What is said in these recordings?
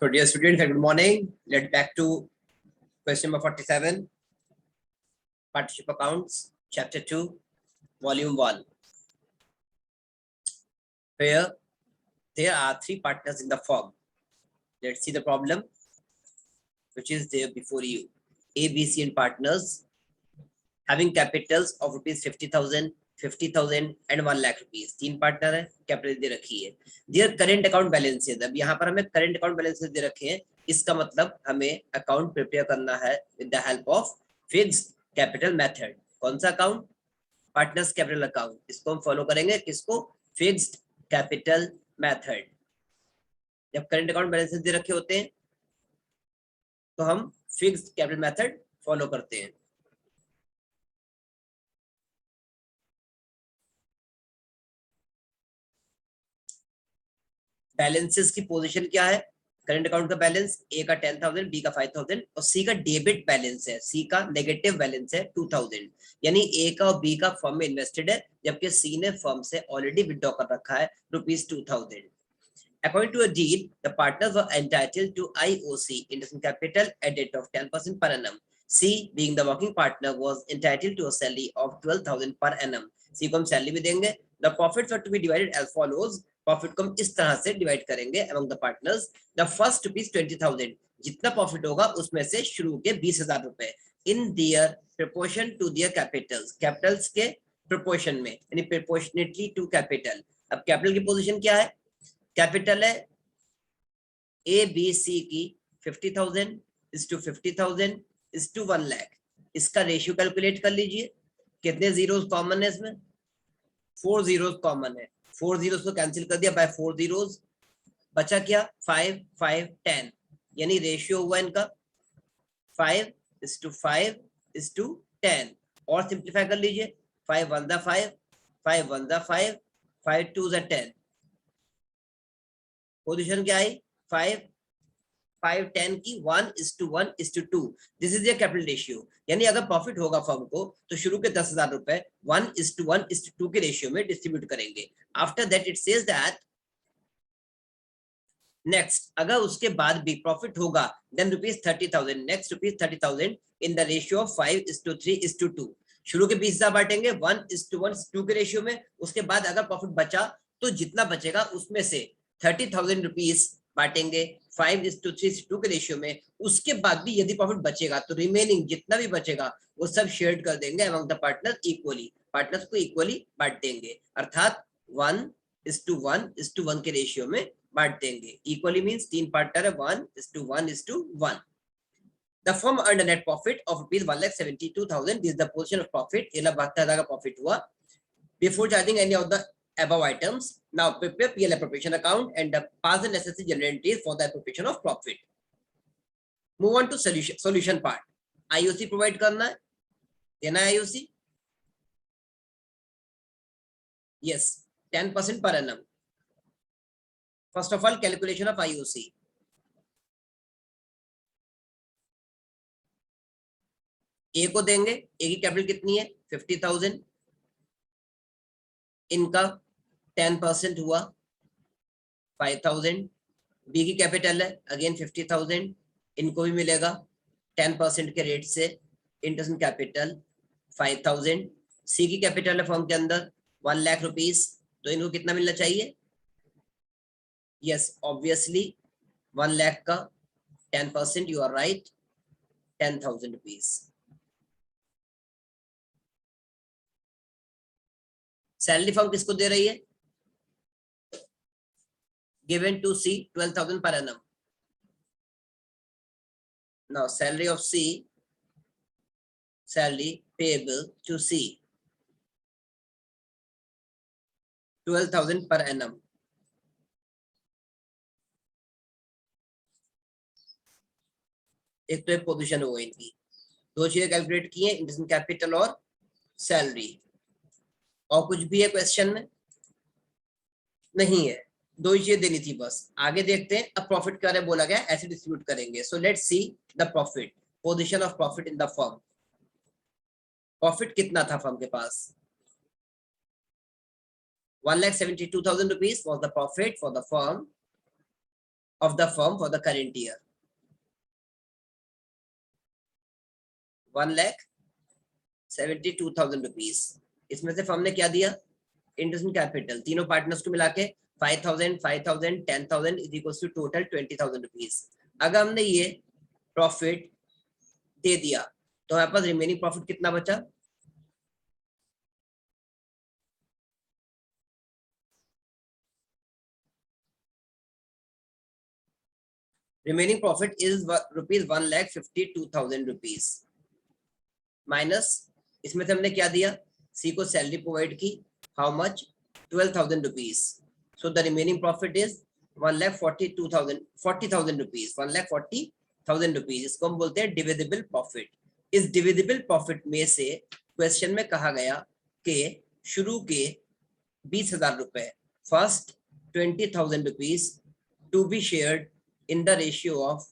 So dear students, good morning. Let's back to question number 47, partnership accounts, chapter 2, volume 1. Where there are three partners in the firm. Let's see the problem which is there before you. A, B, C and partners having capitals of rupees 50,000, 50,000 and 1 lakh rupees. तीन partner है, capital दे रखी है. Their current account balances. अब यहाँ पर हमें current account balances दे रखे हैं. इसका मतलब हमें अकाउंट प्रिपेयर करना है with the help of fixed capital method. कौन सा अकाउंट? Partners capital account. इसको हम फॉलो करेंगे. किसको? Fixed capital method. जब करंट अकाउंट बैलेंसेस दे रखे होते हैं तो हम फिक्स्ड कैपिटल मेथड फॉलो करते हैं. बैलेंसेस की पोजीशन क्या है? करंट अकाउंट का बैलेंस ए का 10,000, बी का 5,000 और सी का डेबिट बैलेंस है. सी का नेगेटिव बैलेंस है 2,000. यानी ए का और बी का फर्म में इन्वेस्टेड है जबकि सी ने फर्म से ऑलरेडी विड्रॉ कर रखा है rupees 2,000. According to a deed, the partners were entitled to IOC, investment capital, at rate of 10% per annum. C, being the working partner, was entitled to a salary of 12,000 per annum. C को हम salary भी देंगे. The profits were to be divided as follows. Profit को हम इस तरह से divide करेंगे among the partners. The first rupees 20,000. जितना प्रॉफिट होगा उसमें से शुरू के 20,000 रुपए in their proportion to their capitals. Capitals के प्रोपोर्शन में यानी proportionately to capital. अब कैपिटल की पोजीशन क्या है? कैपिटल है ए बी सी की 50,000 is to 50,000 is to 1 lakh. इसका रेशियो कैलकुलेट कर लीजिए. कितने जीरोस कॉमन है इसमें? 4 जीरोस कॉमन है. 4 जीरोस को कैंसिल कर दिया बाय 4 जीरोस. बचा क्या? 5 5 10. यानी रेशियो हुआ इनका 5 is to 5 is to 10. और सिंप्लीफाई कर लीजिए. 5 1 दा 5, 5 1 दा 5, 5 2 दा 10. पोजीशन क्या आई? 5 5 10 की 1 is to 1 is to 2. This is your capital ratio. यानी अगर प्रॉफिट होगा फर्म को तो शुरू के 10,000 रुपए 1 is to 1 is to 2 के रेशियो में डिस्ट्रीब्यूट करेंगे. After that it says that next अगर उसके बाद भी प्रॉफिट होगा then rupees 30,000. Next rupees 30,000 in the ratio of 5 is to 3 is to 2. शुरू के 20,000 बांटेंगे 1 is to 1 is to 2 के रेशियो में. उसके बाद अगर प्रॉफिट बचा तो जितना बचेगा उसमें से 30,000 रुपीस बांटेंगे 5 is to 3 is to 2 के रेशियो में. उसके बाद भी यदि प्रॉफिट बचेगा तो रिमेनिंग जितना भी बचेगा वो सब शेयर कर देंगे among the partner equally. Partners को इक्वली बांट देंगे. अर्थात 1 is to 1 is to 1 के रेशियो में बांट देंगे. इक्वली मींस तीन पार्टनर है 1 is to 1 is to 1. The firm earned a net profit of rupees 1,72,000. This is the portion of profit. 1,72,000 का प्रॉफिट हुआ before charging any of the above items. Now prepare PL appropriation account and pass the necessary journal entries for the appropriation of profit. Move on to solution part. IOC provide करना है. देना है IOC? Yes, 10% per annum. First of all, calculation of IOC. A को देंगे. A की capital कितनी है? 50,000. इनका 10% हुआ 5,000. बी की कैपिटल है अगेन 50,000. इनको भी मिलेगा 10% के रेट से इंटरेस्ट कैपिटल 5,000. सी की कैपिटल है फर्म के अंदर 1 लाख रुपीस. तो इनको कितना मिलना चाहिए? यस ऑब्वियसली 1 लाख का 10%. You are right, 10,000 rupees. Salary firm किसको दे रही है? given to C 12,000 per annum. Now salary of C, salary payable to C 12,000 per annum. एक तो एक पोजीशन हो गई इनकी. दो चीजें कैलकुलेट की हैं, इंटरेस्ट कैपिटल और सैलरी. और कुछ भी है क्वेश्चन में? नहीं है. दो ही चीजें देनी थी बस. आगे देखते हैं. अब प्रॉफिट के बारे में बोला गया ऐसे डिस्ट्रीब्यूट करेंगे. So let's see the profit. Position of profit in the firm. Profit कितना था फर्म के पास? 1,72,000 rupees was the profit for the firm of the firm for the current year. 1,72,000 rupees. इसमें से फर्म ने क्या दिया? इंटरेस्ट कैपिटल, तीनों partners को मिला के 5,000, 5,000, 10,000 is equals to total 20,000 rupees. अगर हमने ये प्रॉफिट दे दिया तो हमारे पास रिमेनिंग प्रॉफिट कितना बचा? Remaining profit is rupees 1,52,000 rupees minus, इसमें से हमने क्या दिया? सी को सैलरी प्रोवाइड की, how much? 12,000 rupees. So the remaining profit is 1,42,000 rupees, 1,40,000 rupees. इसको हम बोलते हैं डिविजिबल प्रॉफिट। इस डिविजिबल प्रॉफिट में से क्वेश्चन में कहा गया कि शुरू के 20,000 रुपए, first 20,000 rupees to be shared in the ratio of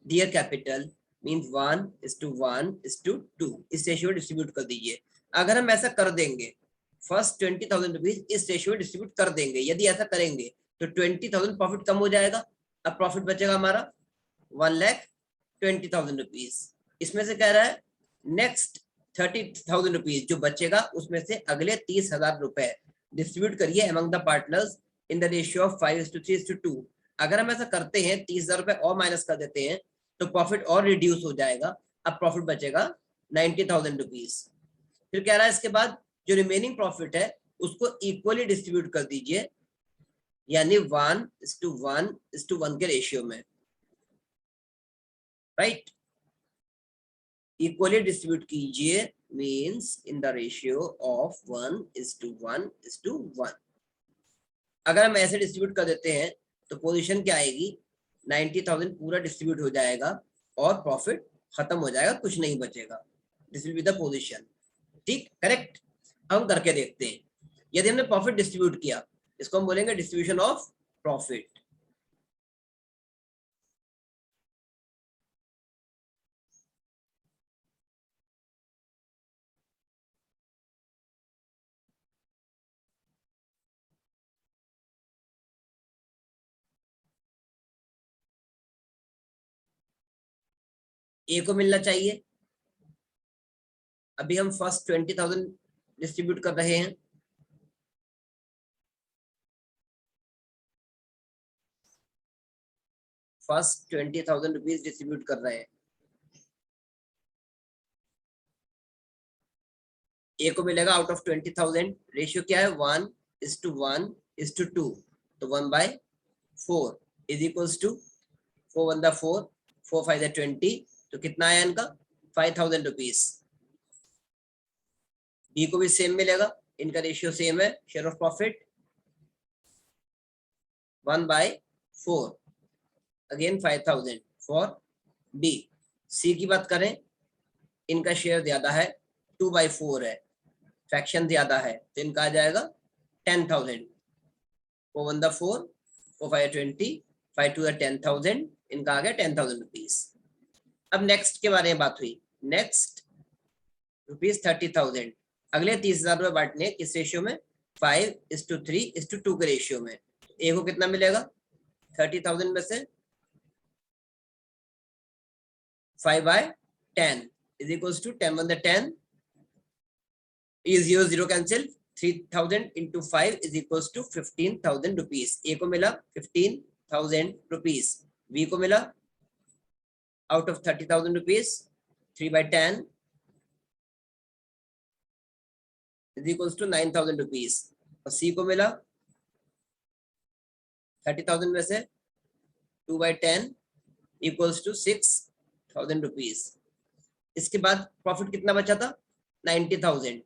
their capital means 1:1:2 इस रेशियो डिस्ट्रीब्यूट कर दीजिए। अगर हम ऐसा कर देंगे, फर्स्ट 20,000 रुपीज इस रेशियो डिस्ट्रीब्यूट कर देंगे, यदि ऐसा करेंगे तो 20,000 प्रॉफिट कम हो जाएगा। अब प्रॉफिट बचेगा हमारा 1,20,000 रुपीज। इसमें से कह रहा है नेक्स्ट 30,000 रुपीज जो बचेगा उसमें से अगले 30,000 रुपए डिस्ट्रीब्यूट करिए among the partners in the ratio of 5:3:2। अगर हम ऐसा करते हैं, 30,000 रुपए और माइनस कर देते हैं तो प्रॉफिट और रिड्यूस हो जाएगा। अब प्रॉफिट बचेगा 90,000 रुपीज। फिर कह रहा है इसके बाद जो रिमेनिंग प्रॉफिट है उसको इक्वली डिस्ट्रीब्यूट कर दीजिए, यानी 1:1:1 के रेशियो में, राइट? इक्वली डिस्ट्रीब्यूट कीजिए means in the ratio of 1:1:1। अगर हम ऐसे डिस्ट्रीब्यूट कर देते हैं तो पोजीशन क्या आएगी? 90,000 पूरा डिस्ट्रीब्यूट हो जाएगा और प्रॉफिट खत्म हो जाएगा, कुछ नहीं बचेगा। This will be the position. ठीक, करेक्ट। हम करके देखते हैं। यदि हमने प्रॉफिट डिस्ट्रीब्यूट किया, इसको हम बोलेंगे डिस्ट्रीब्यूशन ऑफ प्रॉफिट। ए को मिलना चाहिए। अभी हम फर्स्ट 20,000 डिस्ट्रीब्यूट कर रहे हैं। फर्स्ट 20,000 रुपीज डिस्ट्रीब्यूट कर रहे हैं। ए को मिलेगा आउट ऑफ 20,000, रेशियो क्या है? 1:1:2, तो 1/4 इज इक्वल्स टू 4 1 4, 4 5 20, तो कितना आया इनका? 5,000 रुपीज। बी को भी सेम मिलेगा, इनका रेशियो सेम है। Share of profit 1/4, again 5,000 for B. C की बात करें, इनका शेयर ज्यादा है, 2/4 है, फ्रैक्शन ज्यादा है, तो इनका आ जाएगा 10,000। 4 1 4, 4 5 20, 5 2 10,000, इनका आ गया 10,000 रुपीज। अब नेक्स्ट के बारे में बात हुई। नेक्स्ट रुपीज 30,000, अगले 30,000 रुपए बांटने किस रेशियो में? 5:3:2 के रेशियो में। ए को कितना मिलेगा? 30,000 में से 5/10 इज इक्वल्स टू 10 1 10, ये 0 0 cancel, 3,000 into 5 is equals to 15,000 rupees. A को मिला 15,000 रुपीज, बी को मिला out of 30,000 rupees 3/10 is equals to 9,000 rupees, और सी को मिला 30,000 में से 2/10 इक्वल्स टू 6,000 रुपीज। इसके बाद प्रॉफिट कितना बचा था? 90,000।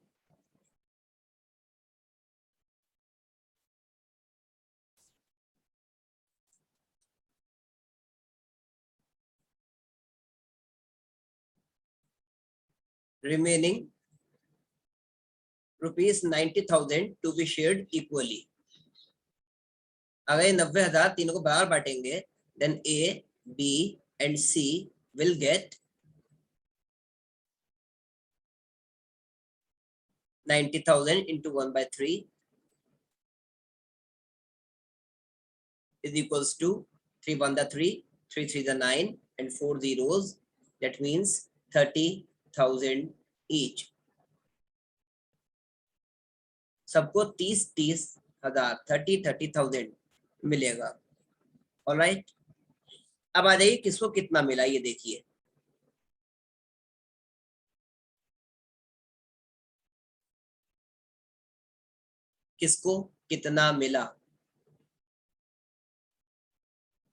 remaining rupees 90,000 to be shared equally। अगर 90,000 तीनों को बराबर बांटेंगे, then A, B and C will get 90,000 into 1/3 is equals to 3 1 the 3, 3 3 the 9 and 4 zeros, that means 30,000 each. सबको 30,000 30,000 मिलेगा। ऑलराइट, अब आ जाइए किसको कितना मिला ये देखिए। किसको कितना मिला?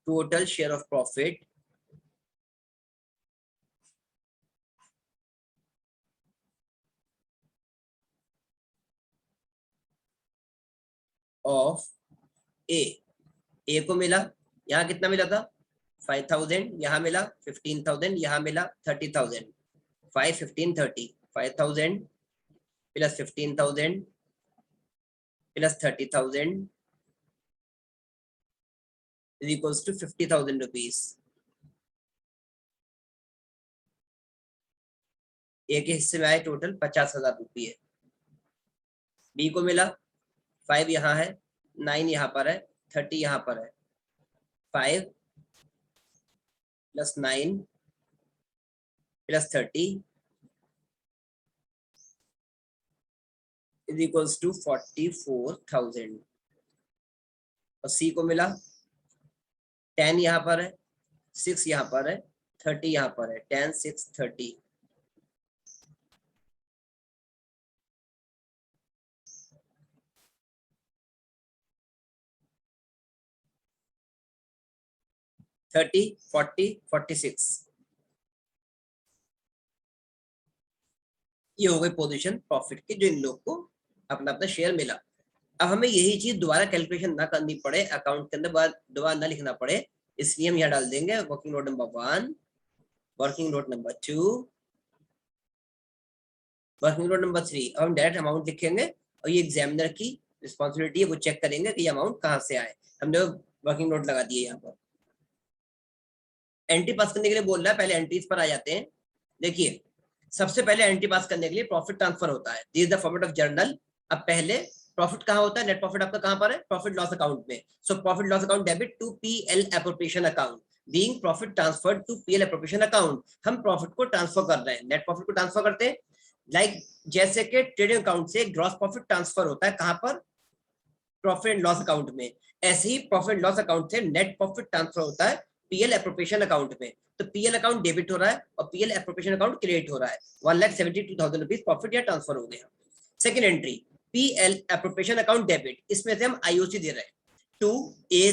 Total share of profit of A को मिला, यहाँ कितना मिला था 5,000, यहाँ मिला 15,000, यहाँ मिला 30,000, 5 15 30, 5,000 plus 15,000 plus 30,000 is equals to 50,000 rupees। ए के हिस्से में आए टोटल 50,000 रुपये। बी को मिला 5 यहाँ है, 9 यहाँ पर है, 30 यहाँ पर है, 5 plus 9 plus 30 is equals to 44,000। और सी को मिला 10 यहाँ पर है, 6 यहाँ पर है, 30 यहाँ पर है, 10 6 30। थर्टी 40 46 ये हो गई पोजीशन प्रॉफिट की, जो इन लोग को अपना अपना शेयर मिला। अब हमें यही चीज दोबारा कैलकुलेशन ना करनी पड़े, अकाउंट के अंदर दोबारा ना लिखना पड़े, इसलिए हम यहाँ डाल देंगे working note number 1, working note number 2, working note number 3। अब हम डायरेक्ट अमाउंट लिखेंगे और ये एग्जामिनर की रिस्पॉन्सिबिलिटी है, वो चेक करेंगे कि ये अमाउंट कहाँ से आए। हमने वर्किंग नोट लगा दिए यहाँ पर। एंट्री पास करने के लिए बोल रहा है, पहले एंट्रीज पर आ जाते हैं। देखिए सबसे पहले एंट्री पास करने के लिए प्रॉफिट ट्रांसफर होता है, this is the format of journal. अब पहले प्रॉफिट कहाँ होता है, नेट प्रॉफिट आपका कहाँ पर है, प्रॉफिट लॉस अकाउंट में। So profit loss account debit to PL appropriation account, being profit transferred to PL appropriation account. हम प्रॉफिट को ट्रांसफर कर रहे हैं, नेट प्रॉफिट को ट्रांसफर करते हैं। लाइक जैसे कि ट्रेडिंग अकाउंट से ग्रॉस प्रॉफिट ट्रांसफर होता है कहाँ पर, प्रॉफिट एंड लॉस अकाउंट में, ऐसे ही प्रॉफिट लॉस अकाउंट से नेट प्रॉफिट ट्रांसफर होता है पीएल एप्रोप्रिएशन अकाउंट में। तो पीएल अकाउंट डेबिट हो रहा है और पीएल एप्रोप्रिएशन अकाउंट क्रेडिट हो रहा है। 1,72,000 रुपीज प्रॉफिट या ट्रांसफर हो गया। Second entry PL appropriation account debit, इसमें से हम आईओसी दे रहे हैं to a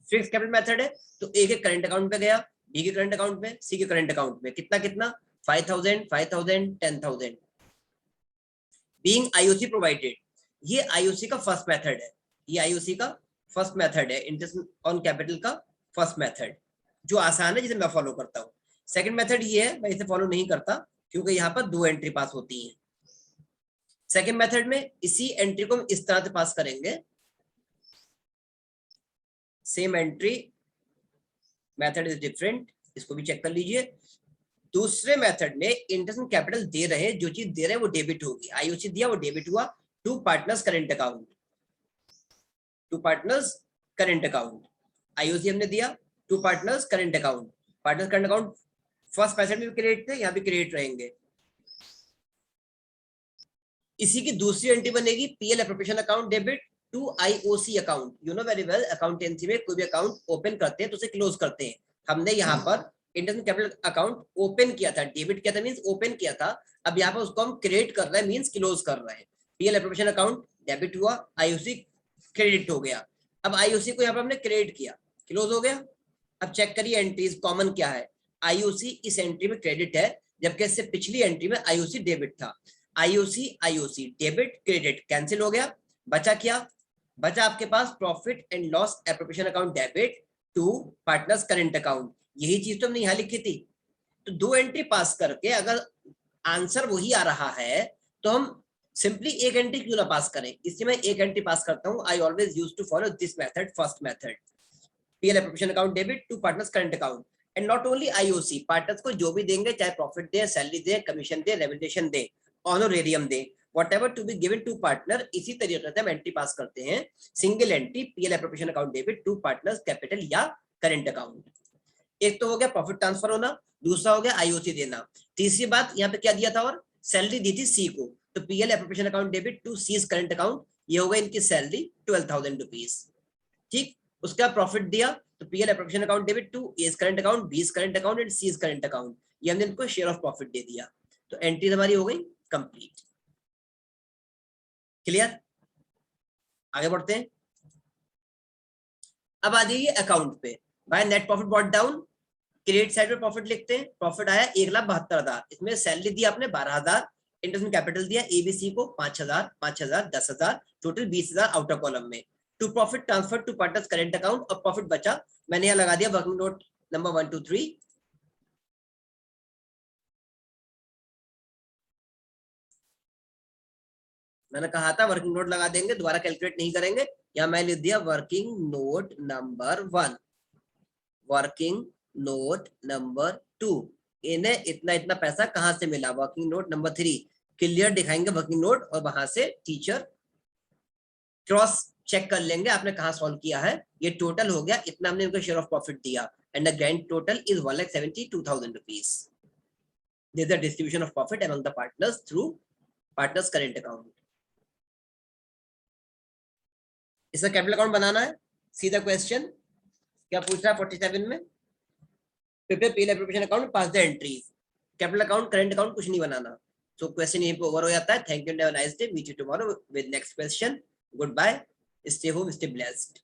fix capital method है, तो ए के करंट अकाउंट पे गया, बी के करंट अकाउंट में, सी के करंट अकाउंट में। कितना कितना 5,000 5,000 10,000 बीइंग आईओसी प्रोवाइडेड। ये आईओसी का फर्स्ट मेथड है, ये आईओसी का फर्स्ट मेथड है, इंटरेस्ट ऑन कैपिटल का फर्स्ट मेथड, जो आसान है, जिसे मैं फॉलो करता हूँ। सेकंड मेथड ये है, मैं इसे फॉलो नहीं करता क्योंकि यहाँ पर 2 एंट्री पास होती हैं। सेकंड मेथड में इसी एंट्री को हम इस तरह से पास करेंगे, same entry, method is different, इसको भी चेक कर लीजिए। दूसरे मेथड में इंटरेस्ट ऑन कैपिटल दे रहे हैं, जो चीज दे रहे हैं वो डेबिट होगी। आईओसी दिया वो डेबिट हुआ to partners current account, to partners current account. IOC हमने दिया to partners current account, partners current account first method में भी क्रेडिट थे, यहाँ भी क्रेडिट रहेंगे। इसी की दूसरी एंट्री बनेगी PL appropriation account debit to IOC account. You know very well, accountancy में कोई भी अकाउंट ओपन करते हैं तो उसे क्लोज करते हैं। हमने यहाँ पर इंटरनेशनल कैपिटल अकाउंट ओपन किया था, डेबिट किया था मींस ओपन किया था, अब यहाँ पर उसको हम क्रेडिट कर रहे हैं मींस क्लोज कर रहे हैं। पीएल एप्रोप्रिएशन अकाउंट डेबिट हुआ, आईओसी क्रेडिट हो गया। अब आईओसी को यहाँ पर हमने क्रेडिट किया, क्लोज हो गया। अब चेक करिए एंट्रीज कॉमन क्या है, आईओसी इस एंट्री में क्रेडिट है, जबकि इससे पिछली एंट्री में आईओसी डेबिट था। IOC IOC debit credit cancel हो गया, बचा क्या, बचा आपके पास profit and loss appropriation account debit to partners current account. यही चीज तो हमने यहाँ लिखी थी। तो 2 एंट्री पास करके अगर आंसर वही आ रहा है तो हम सिंपली एक एंट्री क्यों ना पास करें, इसलिए मैं एक एंट्री पास करता हूँ। I always use to follow this method, first method, PL appropriation account debit to partners current account. And not only IOC, partners को जो भी देंगे, चाहे प्रॉफिट दे, सैलरी दे, कमीशन दे, रेम्युनरेशन दे, ऑनोरेरियम दे, whatever to be given to partner, इसी तरीके से हम एंट्री पास करते हैं, single entry PL appropriation account debit to partners capital या करंट अकाउंट। एक तो हो गया प्रॉफिट ट्रांसफर होना, दूसरा हो गया आईओसी देना, तीसरी बात यहाँ पे क्या दिया था, और सैलरी दी थी सी को, तो PL appropriation account debit to C's current account, ये होगा इनकी सैलरी 12,000 रुपीज। ठीक, उसका प्रॉफिट दिया तो PL appropriation account debit to A's current account, B's current account and C's current account, ये हमने इनको शेयर ऑफ प्रॉफिट दे दिया, तो एंट्री हमारी हो गई कंप्लीट। क्लियर, आगे बढ़ते हैं। अब आ जाइए अकाउंट पे, भाई net profit brought down, credit side पे प्रॉफिट लिखते हैं, प्रॉफिट आया 1,72,000, इसमें सैलरी दिया आपने 12,000, इंटरेस्ट कैपिटल दिया एबीसी को 5,000, 5,000, 10,000, टोटल 20,000 आउटर कॉलम में, to profit transfer to partners current account, और प्रॉफिट बचा, मैंने यहाँ लगा दिया वर्किंग नोट नंबर 1 2 3, मैंने कहा था वर्किंग नोट लगा देंगे, दोबारा कैलकुलेट नहीं करेंगे, या मैं लिख दिया working note number 1, working note number 2, इन्हें इतना इतना पैसा कहां से मिला, वर्किंग नोट नंबर 3, क्लियर दिखाएंगे वर्किंग नोट, और वहां से टीचर क्रॉस चेक कर लेंगे आपने कहां सॉल्व किया है, ये टोटल हो गया इतना, हमने इनको शेयर ऑफ प्रॉफिट दिया, and the grand total is 1,72,000 rupees. This is the distribution of profit among the partners through partners current account. इसका कैपिटल अकाउंट बनाना है, सीधा क्वेश्चन क्या पूछ रहा है 47 में, prepare PL appropriation account, pass the entries, capital account current account कुछ नहीं बनाना। सो क्वेश्चन यहीं पे ओवर हो जाता है। Thank you and have a nice day, meet you tomorrow with next question, goodbye, stay home, stay blessed.